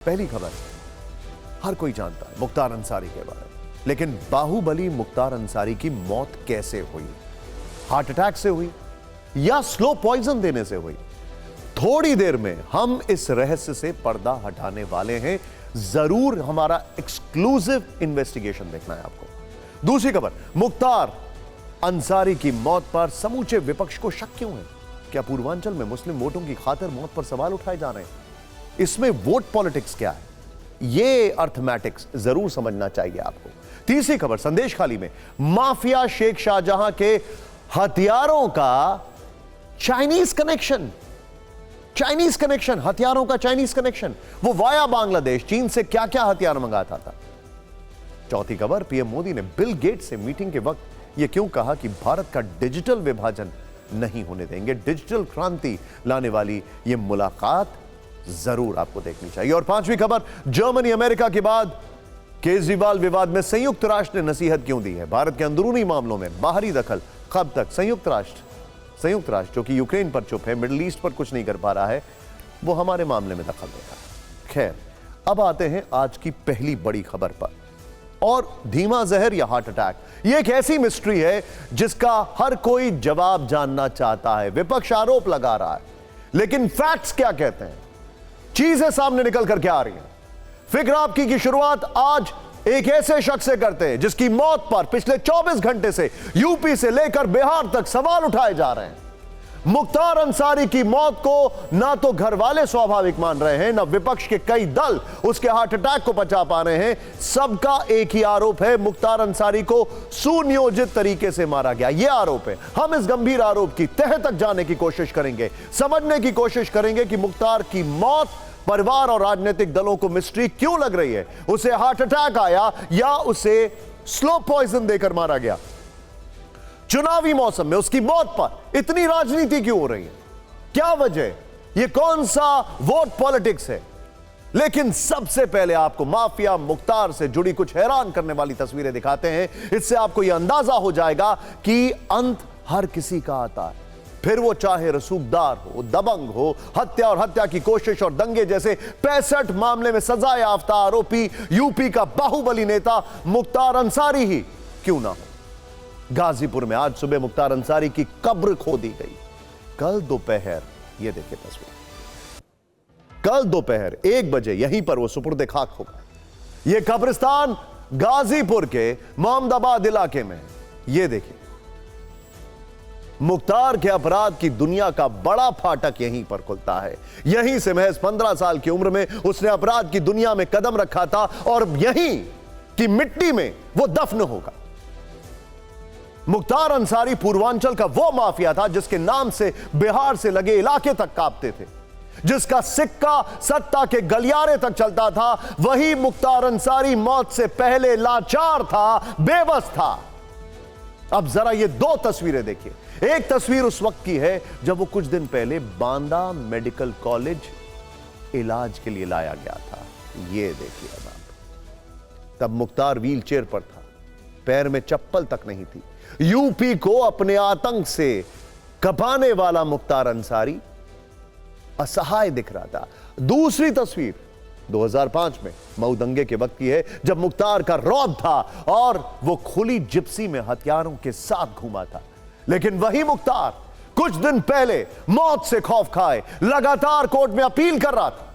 पहली खबर, हर कोई जानता है मुख्तार अंसारी के बारे में, लेकिन बाहुबली मुख्तार अंसारी की मौत कैसे हुई? हार्ट अटैक से हुई या स्लो पॉइजन देने से हुई? थोड़ी देर में हम इस रहस्य से पर्दा हटाने वाले हैं। जरूर हमारा एक्सक्लूसिव इन्वेस्टिगेशन देखना है आपको। दूसरी खबर, मुख्तार अंसारी की मौत पर समूचे विपक्ष को शक क्यों है? क्या पूर्वांचल में मुस्लिम वोटों की खातिर मौत पर सवाल उठाए जा रहे हैं? इसमें वोट पॉलिटिक्स क्या है? यह अर्थमैटिक्स जरूर समझना चाहिए आपको। तीसरी खबर, संदेश खाली में माफिया शेख शाहजहां के हथियारों का चाइनीज कनेक्शन, हथियारों का चाइनीज कनेक्शन, वो वाया बांग्लादेश चीन से क्या क्या हथियार मंगाता था। चौथी खबर, पीएम मोदी ने बिल गेट्स से मीटिंग के वक्त यह क्यों कहा कि भारत का डिजिटल विभाजन नहीं होने देंगे। डिजिटल क्रांति लाने वाली यह मुलाकात जरूर आपको देखनी चाहिए। और पांचवी खबर, जर्मनी अमेरिका के बाद केजरीवाल विवाद में संयुक्त राष्ट्र ने नसीहत क्यों दी है? भारत के अंदरूनी मामलों में बाहरी दखल कब तक? संयुक्त राष्ट्र जो कि यूक्रेन पर चुप है, मिडिल ईस्ट पर कुछ नहीं कर पा रहा है, वो हमारे मामले में दखल देता है। खैर, अब आते हैं आज की पहली बड़ी खबर पर। और धीमा जहर या हार्ट अटैक, यह एक ऐसी मिस्ट्री है जिसका हर कोई जवाब जानना चाहता है। विपक्ष आरोप लगा रहा है, लेकिन फैक्ट्स क्या कहते हैं? चीजें सामने निकल कर क्या आ रही हैं? फिक्र आपकी की शुरुआत आज एक ऐसे शख्स से करते हैं जिसकी मौत पर पिछले 24 घंटे से यूपी से लेकर बिहार तक सवाल उठाए जा रहे हैं। मुख्तार अंसारी की मौत को ना तो घर वाले स्वाभाविक मान रहे हैं, ना विपक्ष के कई दल उसके हार्ट अटैक को बचा पा रहे हैं। सबका एक ही आरोप है, मुख्तार अंसारी को सुनियोजित तरीके से मारा गया। यह आरोप है। हम इस गंभीर आरोप की तह तक जाने की कोशिश करेंगे, समझने की कोशिश करेंगे कि मुख्तार की मौत परिवार और राजनीतिक दलों को मिस्ट्री क्यों लग रही है। उसे हार्ट अटैक आया या उसे स्लो पॉइजन देकर मारा गया? चुनावी मौसम में उसकी मौत पर इतनी राजनीति क्यों हो रही है? क्या वजह? यह कौन सा वोट पॉलिटिक्स है? लेकिन सबसे पहले आपको माफिया मुख्तार से जुड़ी कुछ हैरान करने वाली तस्वीरें दिखाते हैं। इससे आपको यह अंदाजा हो जाएगा कि अंत हर किसी का आता है, फिर वो चाहे रसूखदार हो, दबंग हो, हत्या और हत्या की कोशिश और दंगे जैसे 65 मामले में सजा याफ्ता आरोपी यूपी का बाहुबली नेता मुख्तार अंसारी ही क्यों ना हो। गाजीपुर में आज सुबह मुख्तार अंसारी की कब्र खोदी गई। कल दोपहर, ये देखिए तस्वीर, कल दोपहर 1 बजे यहीं पर वो सुपुर्दे खाक होगा। यह कब्रिस्तान गाजीपुर के मोहम्मदाबाद इलाके में है। यह देखिए, मुख्तार के अपराध की दुनिया का बड़ा फाटक यहीं पर खुलता है। यहीं से महज 15 साल की उम्र में उसने अपराध की दुनिया में कदम रखा था और यहीं की मिट्टी में वो दफन होगा। मुख्तार अंसारी पूर्वांचल का वो माफिया था जिसके नाम से बिहार से लगे इलाके तक कांपते थे, जिसका सिक्का सत्ता के गलियारे तक चलता था। वही मुख्तार अंसारी मौत से पहले लाचार था, बेबस था। अब जरा ये 2 तस्वीरें देखिए। एक तस्वीर उस वक्त की है जब वो कुछ दिन पहले बांदा मेडिकल कॉलेज इलाज के लिए लाया गया था। ये देखिए अब आप, तब मुख्तार व्हील चेयर पर था, पैर में चप्पल तक नहीं थी। यूपी को अपने आतंक से कपाने वाला मुख्तार अंसारी असहाय दिख रहा था। दूसरी तस्वीर 2005 में मऊ दंगे के वक्त की है, जब मुख्तार का रौब था और वो खुली जिप्सी में हथियारों के साथ घूमा था। लेकिन वही मुख्तार कुछ दिन पहले मौत से खौफ खाए लगातार कोर्ट में अपील कर रहा था।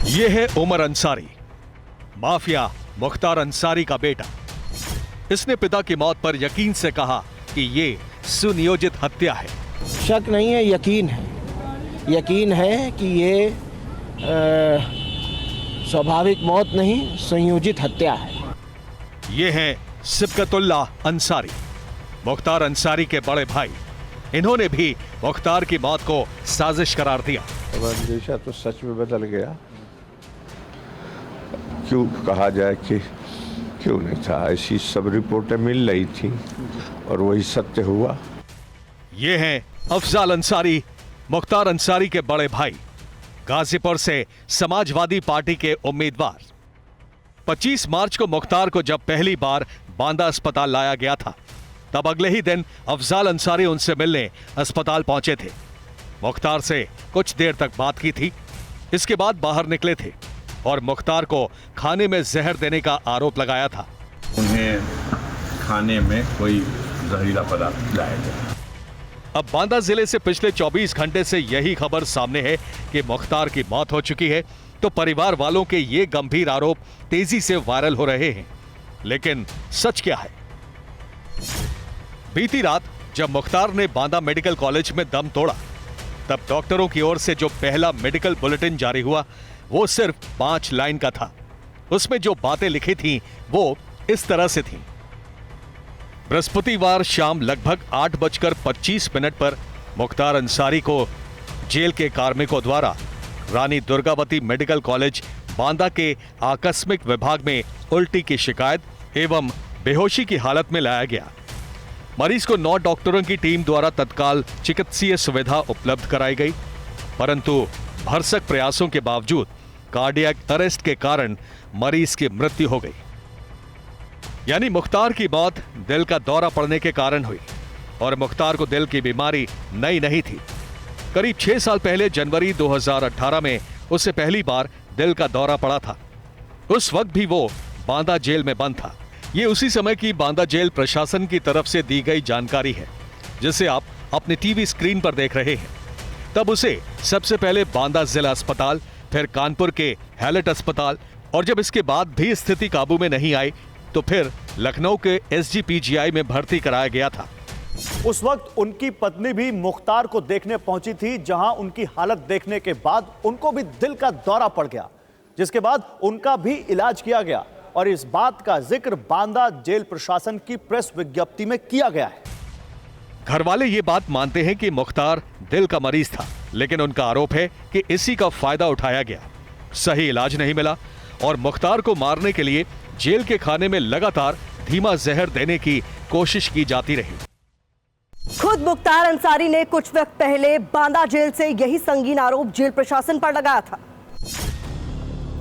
यह है उमर अंसारी, माफिया मुख्तार अंसारी का बेटा। इसने पिता की मौत पर यकीन से कहा कि यह सुनियोजित हत्या है। शक नहीं है, यकीन है कि ये स्वाभाविक मौत नहीं, संयोजित हत्या है। ये हैं सिबकतुल्लाह अंसारी, मुख्तार अंसारी के बड़े भाई। इन्होंने भी मुख्तार की मौत को साजिश करार दिया। अब अंदेशा तो सच में बदल गया। क्यों कहा जाए कि क्यों नहीं था, ऐसी सब रिपोर्टें मिल रही थी और वही सत्य हुआ। ये हैं अफजाल अंसारी, मुख्तार अंसारी के बड़े भाई, गाजीपुर से समाजवादी पार्टी के उम्मीदवार। 25 मार्च को मुख्तार को जब पहली बार बांदा अस्पताल लाया गया था, तब अगले ही दिन अफजाल अंसारी उनसे मिलने अस्पताल पहुंचे थे। मुख्तार से कुछ देर तक बात की थी। इसके बाद बाहर निकले थे और मुख्तार को खाने में जहर देने का आरोप लगाया था। उन्हें खाने में कोई जहरीला पदार्थ लाया गया। अब बांदा जिले से पिछले 24 घंटे से यही खबर सामने है कि मुख्तार की मौत हो चुकी है, तो परिवार वालों के ये गंभीर आरोप तेजी से वायरल हो रहे हैं। लेकिन सच क्या है? बीती रात जब मुख्तार ने बांदा मेडिकल कॉलेज में दम तोड़ा, तब डॉक्टरों की ओर से जो पहला मेडिकल बुलेटिन जारी हुआ वो सिर्फ 5 लाइन का था। उसमें जो बातें लिखी थीं वो इस तरह से थीं। बृहस्पतिवार शाम लगभग 8:25 पर मुख्तार अंसारी को जेल के कार्मिकों द्वारा रानी दुर्गावती मेडिकल कॉलेज बांदा के आकस्मिक विभाग में उल्टी की शिकायत एवं बेहोशी की हालत में लाया गया। मरीज को 9 डॉक्टरों की टीम द्वारा तत्काल चिकित्सीय सुविधा उपलब्ध कराई गई, परंतु भरसक प्रयासों के बावजूद कार्डियक अरेस्ट के कारण मरीज की मृत्यु हो गई। यानी मुख्तार की मौत दिल का दौरा पड़ने के कारण हुई और मुख्तार को दिल की बीमारी नई नहीं थी। करीब 6 साल पहले जनवरी 2018 में उसे पहली बार दिल का दौरा पड़ा था। उस वक्त भी वो बांदा जेल में बंद था। ये उसी समय की बांदा जेल प्रशासन की तरफ से दी गई जानकारी है, जिसे आप अपने टीवी स्क्रीन पर देख रहे हैं। तब उसे सबसे पहले बांदा जिला अस्पताल, फिर कानपुर के हैलेट अस्पताल और जब इसके बाद भी स्थिति काबू में नहीं आई तो फिर लखनऊ के SGPGI में भर्ती कराया गया था। उस वक्त उनकी पत्नी भी मुख्तार को देखने पहुंची थी, जहां उनकी हालत देखने के बाद उनको भी दिल का दौरा पड़ गया, जिसके बाद उनका भी इलाज किया गया और इस बात का जिक्र बांदा जेल प्रशासन की प्रेस विज्ञप्ति में किया गया है। घर वाले ये बात मानते हैं कि मुख्तार दिल का मरीज था, लेकिन उनका आरोप है कि इसी का फायदा उठाया गया। सही इलाज नहीं मिला और मुख्तार को मारने के लिए जेल के खाने में लगातार धीमा जहर देने की कोशिश की जाती रही। खुद मुख्तार अंसारी ने कुछ वक्त पहले बांदा जेल से यही संगीन आरोप जेल प्रशासन पर लगाया था।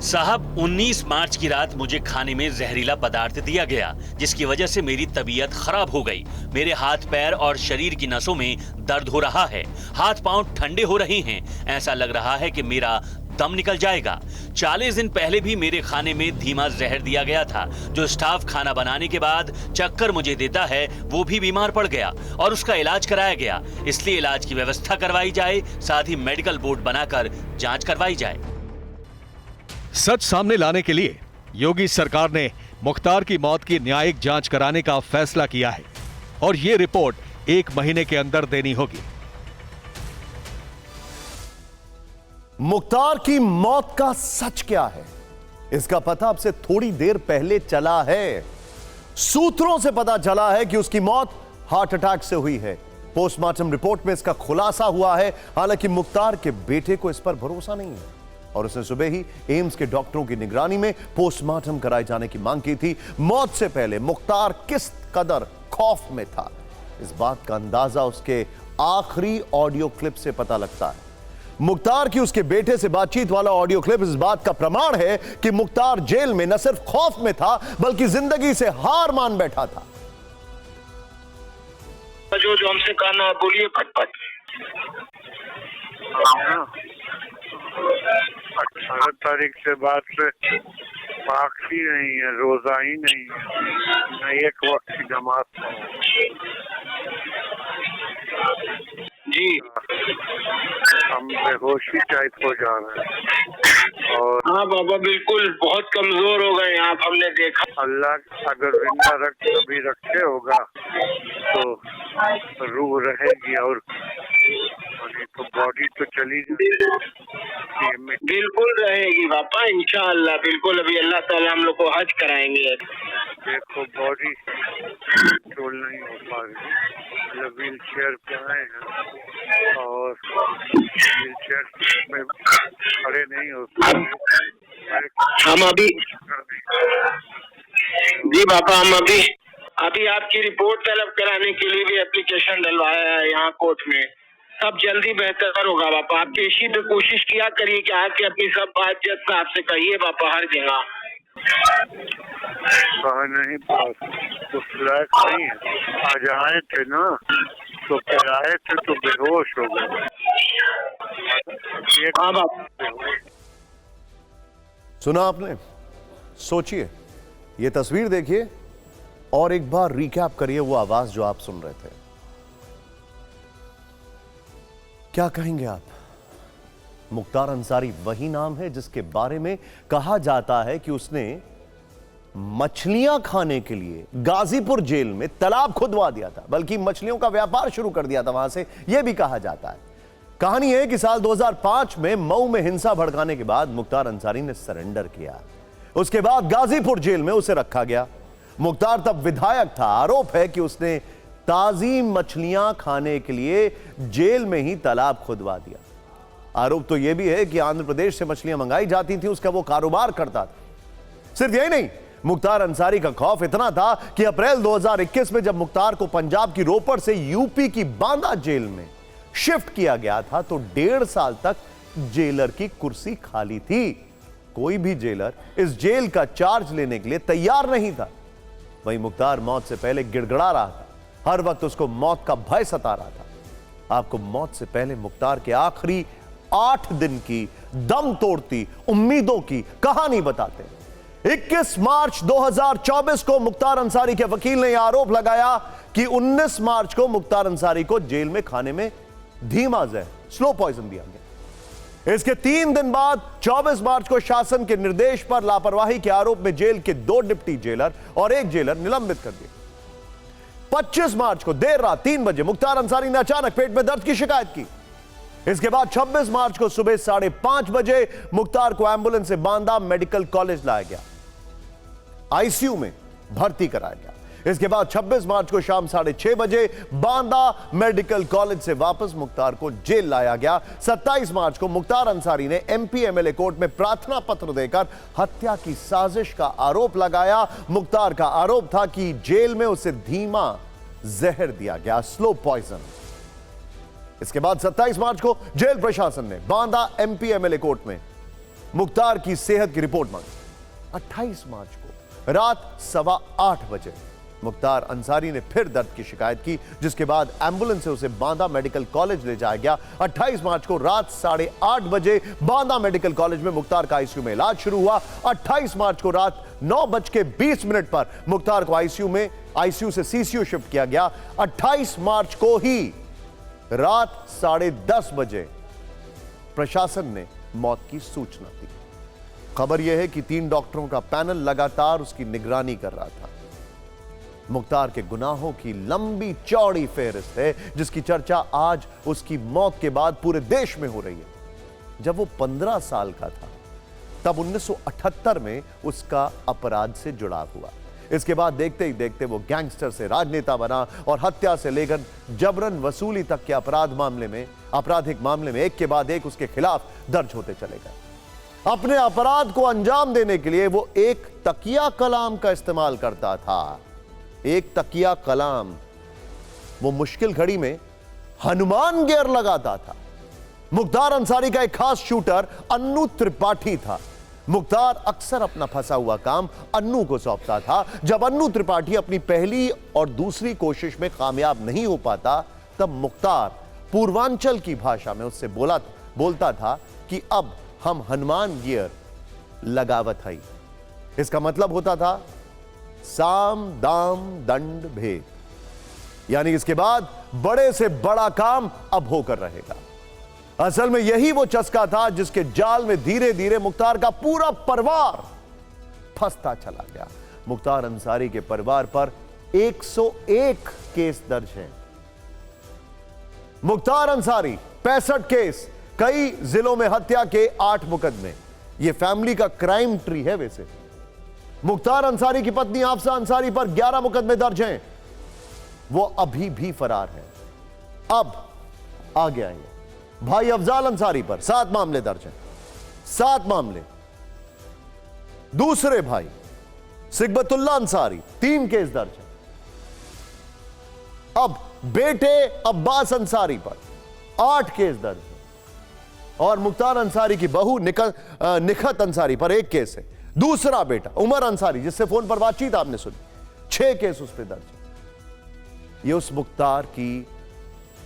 साहब, 19 मार्च की रात मुझे खाने में जहरीला पदार्थ दिया गया, जिसकी वजह से मेरी तबीयत खराब हो गई। मेरे हाथ पैर और शरीर की नसों में दर्द हो रहा है, हाथ पांव ठंडे हो रहे हैं, ऐसा लग रहा है कि मेरा दम निकल जाएगा। 40 दिन पहले भी मेरे खाने में धीमा जहर दिया गया था। जो स्टाफ खाना बनाने के बाद चक्कर मुझे देता है वो भी बीमार पड़ गया और उसका इलाज कराया गया। इसलिए इलाज की व्यवस्था करवाई जाए, साथ ही मेडिकल बोर्ड बनाकर जांच करवाई जाए। सच सामने लाने के लिए योगी सरकार ने मुख्तार की मौत की न्यायिक जांच कराने का फैसला किया है और यह रिपोर्ट 1 महीने के अंदर देनी होगी। मुख्तार की मौत का सच क्या है, इसका पता अब से थोड़ी देर पहले चला है। सूत्रों से पता चला है कि उसकी मौत हार्ट अटैक से हुई है। पोस्टमार्टम रिपोर्ट में इसका खुलासा हुआ है। हालांकि मुख्तार के बेटे को इस पर भरोसा नहीं है और उसने सुबह ही एम्स के डॉक्टरों की निगरानी में पोस्टमार्टम कराए जाने की मांग की थी। मौत से पहले मुख्तार किस कदर खौफ में था, इस बात का अंदाजा उसके आखिरी ऑडियो क्लिप से पता लगता है। मुख्तार की उसके बेटे से बातचीत वाला ऑडियो क्लिप इस बात का प्रमाण है कि मुख्तार जेल में न सिर्फ खौफ में था बल्कि जिंदगी से हार मान बैठा था। जो हमसे कहा ना बोलिए फटफट। 18 तारीख से बाद से पाक ही नहीं है, रोजा ही नहीं है, न एक वक्त की जमात जी। हम बेहोशी टाइप हो जा रहे हैं और हाँ बाबा, बिल्कुल बहुत कमजोर हो गए आप, हमने देखा। अल्लाह अगर जिंदा कभी रखे होगा तो रूह रहेगी और तो बॉडी तो चली जाएगी। बिल्कुल रहेगी पापा, इंशाअल्लाह बिल्कुल। अभी अल्लाह ताला हम लोग को हज कराएंगे। देखो बॉडी कंट्रोल नहीं हो पा रही, मतलब व्हील चेयर पे आए हैं और व्हील चेयर में खड़े नहीं हो सकते। हम अभी जी पापा, हम अभी आपकी रिपोर्ट तलब कराने के लिए भी एप्लीकेशन डलवाया है यहाँ कोर्ट में। सब जल्दी बेहतर होगा पापा। आप इसी पे कोशिश किया करिए कि आके अपनी सब बात जज साहब से कहिए पापा, हर जगह कहा नहीं, उस लायक नहीं है। आज आए थे ना तो फिर आए थे तो बेहोश हो गए। हाँ बाबा, सुना आपने? सोचिए, ये तस्वीर देखिए और एक बार रिकैप करिए वो आवाज जो आप सुन रहे थे। क्या कहेंगे आप? मुख्तार अंसारी वही नाम है जिसके बारे में कहा जाता है कि उसने मछलियां खाने के लिए गाजीपुर जेल में तालाब खुदवा दिया था, बल्कि मछलियों का व्यापार शुरू कर दिया था वहां से, यह भी कहा जाता है। कहानी है कि साल 2005 में मऊ में हिंसा भड़काने के बाद मुख्तार अंसारी ने सरेंडर किया। उसके बाद गाजीपुर जेल में उसे रखा गया। मुख्तार तब विधायक था। आरोप है कि उसने ताजी मछलियां खाने के लिए जेल में ही तालाब खुदवा दिया। आरोप तो यह भी है कि आंध्र प्रदेश से मछलियां मंगाई जाती थी, उसका वो कारोबार करता था। सिर्फ यही नहीं, मुख्तार अंसारी का खौफ इतना था कि अप्रैल 2021 में जब मुख्तार को पंजाब की रोपड़ से यूपी की बांदा जेल में शिफ्ट किया गया था तो 1.5 साल तक जेलर की कुर्सी खाली थी। कोई भी जेलर इस जेल का चार्ज लेने के लिए तैयार नहीं था। वहीं मुख्तार मौत से पहले गिड़गड़ा रहा था, हर वक्त उसको मौत का भय सता रहा था। आपको मौत से पहले मुख्तार के आखिरी 8 दिन की दम तोड़ती उम्मीदों की कहानी बताते हैं। 21 मार्च 2024 को मुख्तार अंसारी के वकील ने यह आरोप लगाया कि 19 मार्च को मुख्तार अंसारी को जेल में खाने में धीमा जहर, स्लो पॉइजन दिया गया। इसके 3 दिन बाद 24 मार्च को शासन के निर्देश पर लापरवाही के आरोप में जेल के 2 डिप्टी जेलर और 1 जेलर निलंबित कर दिए। 25 मार्च को देर रात 3 बजे मुख्तार अंसारी ने अचानक पेट में दर्द की शिकायत की। इसके बाद 26 मार्च को सुबह 5:30 बजे मुख्तार को एम्बुलेंस से बांदा मेडिकल कॉलेज लाया गया, आईसीयू में भर्ती कराया गया। इसके बाद 26 मार्च को शाम 6:30 बजे बांदा मेडिकल कॉलेज से वापस मुख्तार को जेल लाया गया। 27 मार्च को मुख्तार अंसारी ने एमपी एमएलए कोर्ट में प्रार्थना पत्र देकर हत्या की साजिश का आरोप लगाया। मुख्तार का आरोप था कि जेल में उसे धीमा जहर दिया गया, स्लो पॉइजन। इसके बाद 27 मार्च को जेल प्रशासन ने बांदा एमपी एमएलए कोर्ट में मुख्तार की सेहत की रिपोर्ट मांगी। 28 मार्च को रात 8:15 बजे मुख्तार अंसारी ने फिर दर्द की शिकायत की, जिसके बाद एम्बुलेंस से उसे बांदा मेडिकल कॉलेज ले जाया गया। 28 मार्च को रात 8:30 बजे बांदा मेडिकल कॉलेज में मुख्तार का आईसीयू में इलाज शुरू हुआ। 28 मार्च को रात 9:20 पर मुख्तार को आईसीयू से सीसीयू शिफ्ट किया गया। 28 मार्च को ही रात 10:30 बजे प्रशासन ने मौत की सूचना दी। खबर यह है कि 3 डॉक्टरों का पैनल लगातार उसकी निगरानी कर रहा था। मुख्तार के गुनाहों की लंबी चौड़ी फेहरिस्त है, जिसकी चर्चा आज उसकी मौत के बाद पूरे देश में हो रही है। जब वो 15 साल का था तब 1978 में उसका अपराध से जुड़ाव हुआ। इसके बाद देखते ही देखते वो गैंगस्टर से राजनेता बना और हत्या से लेकर जबरन वसूली तक के आपराधिक मामले में एक के बाद एक उसके खिलाफ दर्ज होते चले गए। अपने अपराध को अंजाम देने के लिए वो एक तकिया कलाम का इस्तेमाल करता था। एक तकिया कलाम, वो मुश्किल घड़ी में हनुमान गियर लगाता था। मुख्तार अंसारी का एक खास शूटर अन्नू त्रिपाठी था। मुख्तार अक्सर अपना फंसा हुआ काम अन्नू को सौंपता था। जब अन्नू त्रिपाठी अपनी पहली और दूसरी कोशिश में कामयाब नहीं हो पाता तब मुख्तार पूर्वांचल की भाषा में उससे बोलता था कि अब हम हनुमान गियर लगावत हई। इसका मतलब होता था साम दाम दंड भेद, यानी इसके बाद बड़े से बड़ा काम अब होकर रहेगा। असल में यही वो चस्का था जिसके जाल में धीरे धीरे मुख्तार का पूरा परिवार फंसता चला गया। मुख्तार अंसारी के परिवार पर 101 केस दर्ज हैं। मुख्तार अंसारी 65 केस, कई जिलों में हत्या के 8 मुकदमे। यह फैमिली का क्राइम ट्री है। वैसे मुख्तार अंसारी की पत्नी आफसा अंसारी पर 11 मुकदमे दर्ज हैं। वो अभी भी फरार है। अब आ गया है भाई अफजाल अंसारी पर 7 मामले दर्ज हैं। 7 मामले। दूसरे भाई सिकबतुल्ला अंसारी 3 केस दर्ज हैं। अब बेटे अब्बास अंसारी पर 8 केस दर्ज हैं और मुख्तार अंसारी की बहू निखत अंसारी पर 1 केस है। दूसरा बेटा उमर अंसारी, जिससे फोन पर बातचीत आपने सुनी, 6 केस उस पर दर्ज है। यह उस मुख्तार की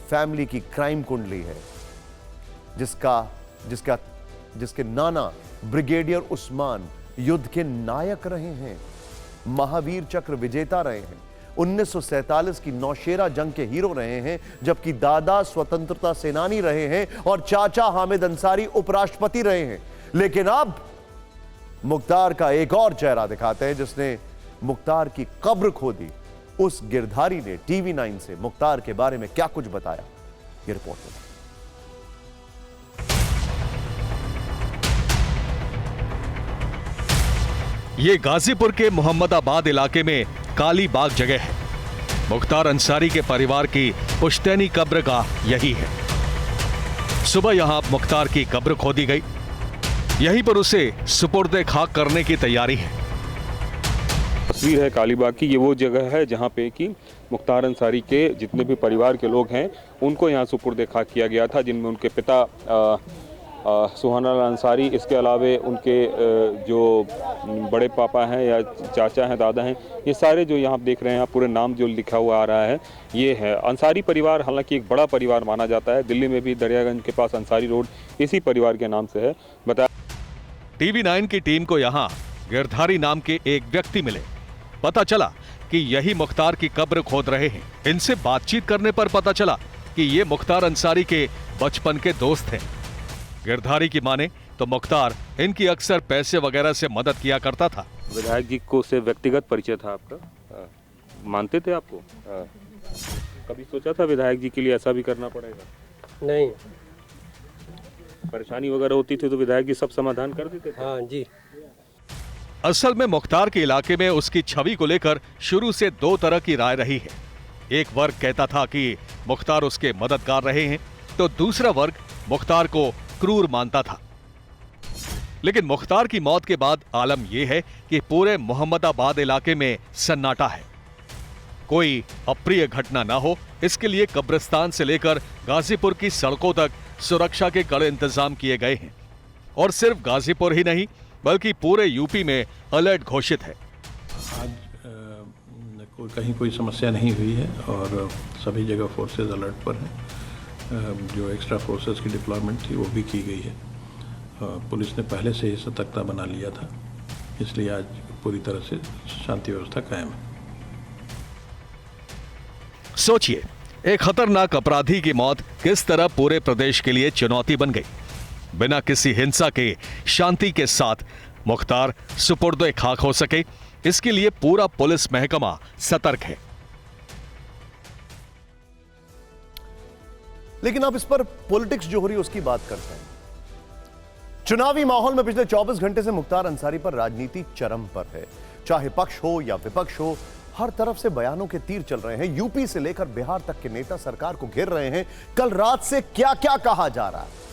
फैमिली की क्राइम कुंडली है, जिसके नाना ब्रिगेडियर उस्मान युद्ध के नायक रहे हैं, महावीर चक्र विजेता रहे हैं, 1947 की नौशेरा जंग के हीरो रहे हैं, जबकि दादा स्वतंत्रता सेनानी रहे हैं और चाचा हामिद अंसारी उपराष्ट्रपति रहे हैं। लेकिन अब मुख्तार का एक और चेहरा दिखाते हैं जिसने मुख्तार की कब्र खोदी। उस गिरधारी ने टीवी 9 से मुख्तार के बारे में क्या कुछ बताया, ये रिपोर्ट में। ये गाजीपुर के मोहम्मदाबाद इलाके में काली बाग जगह है। मुख्तार अंसारी के परिवार की पुश्तैनी कब्रगाह यही है। सुबह यहां मुख्तार की कब्र खोदी गई, यहीं पर उसे सुपुर्दे खाक करने की तैयारी है। तस्वीर है कालीबाग की। ये वो जगह है जहाँ पे कि मुख्तार अंसारी के जितने भी परिवार के लोग हैं उनको यहाँ सुपुर्दे खाक किया गया था, जिनमें उनके पिता सुहाना अंसारी, इसके अलावे उनके जो बड़े पापा हैं या चाचा हैं, दादा हैं, ये सारे जो यहाँ आप देख रहे हैं, पूरे नाम जो लिखा हुआ आ रहा है ये है अंसारी परिवार। हालांकि एक बड़ा परिवार माना जाता है। दिल्ली में भी दरियागंज के पास अंसारी रोड इसी परिवार के नाम से है। बता टीवी 9 की टीम को यहाँ गिरधारी नाम के एक व्यक्ति मिले। पता चला कि यही मुख्तार की कब्र खोद रहे हैं। इनसे बातचीत करने पर पता चला कि ये मुख्तार अंसारी के बचपन के दोस्त हैं। गिरधारी की माने तो मुख्तार इनकी अक्सर पैसे वगैरह से मदद किया करता था। विधायक जी को से व्यक्तिगत परिचय था आपका? मानते थे आपको? कभी सोचा था विधायक जी के लिए ऐसा भी करना पड़ेगा? नहीं। परेशानी वगैरह होती थी तो विधायक जी सब समाधान कर देते थे? हाँ जी। असल में मुख्तार के इलाके में उसकी छवि को लेकर शुरू से दो तरह की राय रही है। एक वर्ग कहता था कि मुख्तार उसके मददगार रहे हैं, तो दूसरा वर्ग मुख्तार को क्रूर मानता था। लेकिन मुख्तार की मौत के बाद आलम यह है कि पूरे मोहम्मदाबाद इलाके में सन्नाटा है। कोई अप्रिय घटना ना हो, इसके लिए कब्रिस्तान से लेकर गाजीपुर की सड़कों तक सुरक्षा के कड़े इंतजाम किए गए हैं। और सिर्फ गाजीपुर ही नहीं बल्कि पूरे यूपी में अलर्ट घोषित है। आज कहीं कोई समस्या नहीं हुई है और सभी जगह फोर्सेस अलर्ट पर हैं। जो एक्स्ट्रा फोर्सेस की डिप्लॉयमेंट थी वो भी की गई है। पुलिस ने पहले से ही सतर्कता बना लिया था, इसलिए आज पूरी तरह से शांति व्यवस्था कायम है। सोचिए, एक खतरनाक अपराधी की मौत किस तरह पूरे प्रदेश के लिए चुनौती बन गई। बिना किसी हिंसा के शांति के साथ मुख्तार सुपुर्दे खाक हो सके, इसके लिए पूरा पुलिस महकमा सतर्क है। लेकिन अब इस पर पॉलिटिक्स जो हो रही है उसकी बात करते हैं। चुनावी माहौल में पिछले 24 घंटे से मुख्तार अंसारी पर राजनीति चरम पर है। चाहे पक्ष हो या विपक्ष हो, हर तरफ से बयानों के तीर चल रहे हैं। यूपी से लेकर बिहार तक के नेता सरकार को घेर रहे हैं। कल रात से क्या क्या कहा जा रहा है,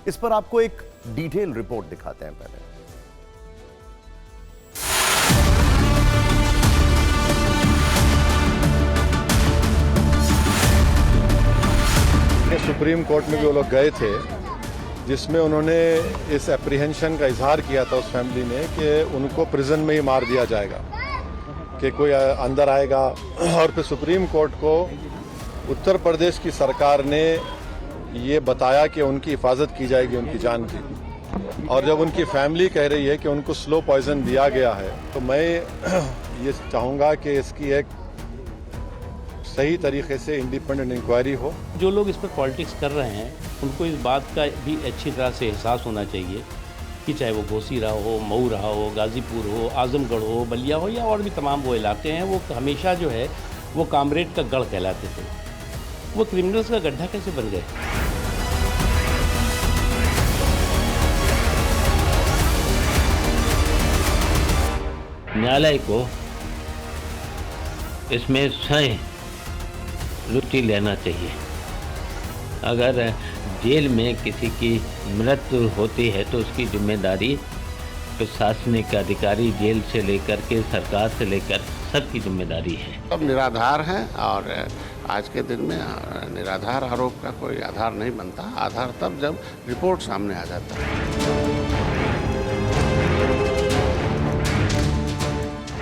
इस पर आपको एक डिटेल रिपोर्ट दिखाते हैं। पहले सुप्रीम कोर्ट में भी वो लोग गए थे, जिसमें उन्होंने इस एप्रीहेंशन का इजहार किया था उस फैमिली ने कि उनको प्रिजन में ही मार दिया जाएगा, कि कोई अंदर आएगा। और फिर सुप्रीम कोर्ट को उत्तर प्रदेश की सरकार ने ये बताया कि उनकी हिफाजत की जाएगी, उनकी जान की। और जब उनकी फैमिली कह रही है कि उनको स्लो पॉइजन दिया गया है, तो मैं ये चाहूँगा कि इसकी एक सही तरीके से इंडिपेंडेंट इंक्वायरी हो। जो लोग इस पर पॉलिटिक्स कर रहे हैं उनको इस बात का भी अच्छी तरह से एहसास होना चाहिए कि चाहे वो घोसी रहा हो, मऊ रहा हो, गाजीपुर हो, आजमगढ़ हो, बलिया हो या और भी तमाम वो इलाके हैं, वो हमेशा जो है वो कामरेड का गढ़ कहलाते थे। वो क्रिमिनल्स का गड्ढा कैसे बन गए? न्यायालय को इसमें सही रुचि लेना चाहिए। अगर जेल में किसी की मृत्यु होती है तो उसकी जिम्मेदारी प्रशासनिक अधिकारी, जेल से लेकर के सरकार से लेकर सबकी जिम्मेदारी है। सब निराधार हैं और आज के दिन में निराधार आरोप का कोई आधार नहीं बनता। आधार तब जब रिपोर्ट सामने आ जाता है।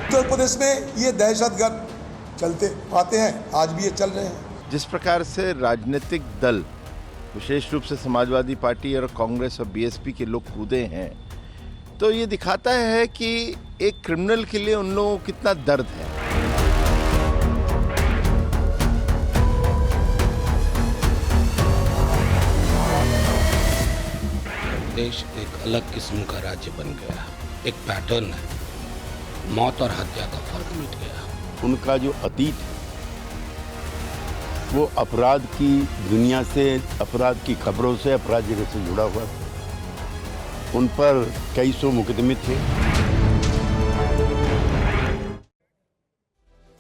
उत्तर प्रदेश में ये दहशतगर्द चलते आते हैं, आज भी ये चल रहे हैं। जिस प्रकार से राजनीतिक दल विशेष रूप से समाजवादी पार्टी और कांग्रेस और बीएसपी के लोग कूदे हैं, तो ये दिखाता है कि एक क्रिमिनल के लिए उन लोगों को कितना दर्द है। देश एक अलग किस्म का राज्य बन गया, एक पैटर्न है, मौत और हत्या का फर्क मिट गया। उनका जो अतीत है वो अपराध की दुनिया से, अपराध की खबरों से, अपराध जगत से जुड़ा हुआ था। उन पर कई सौ मुकदमे थे।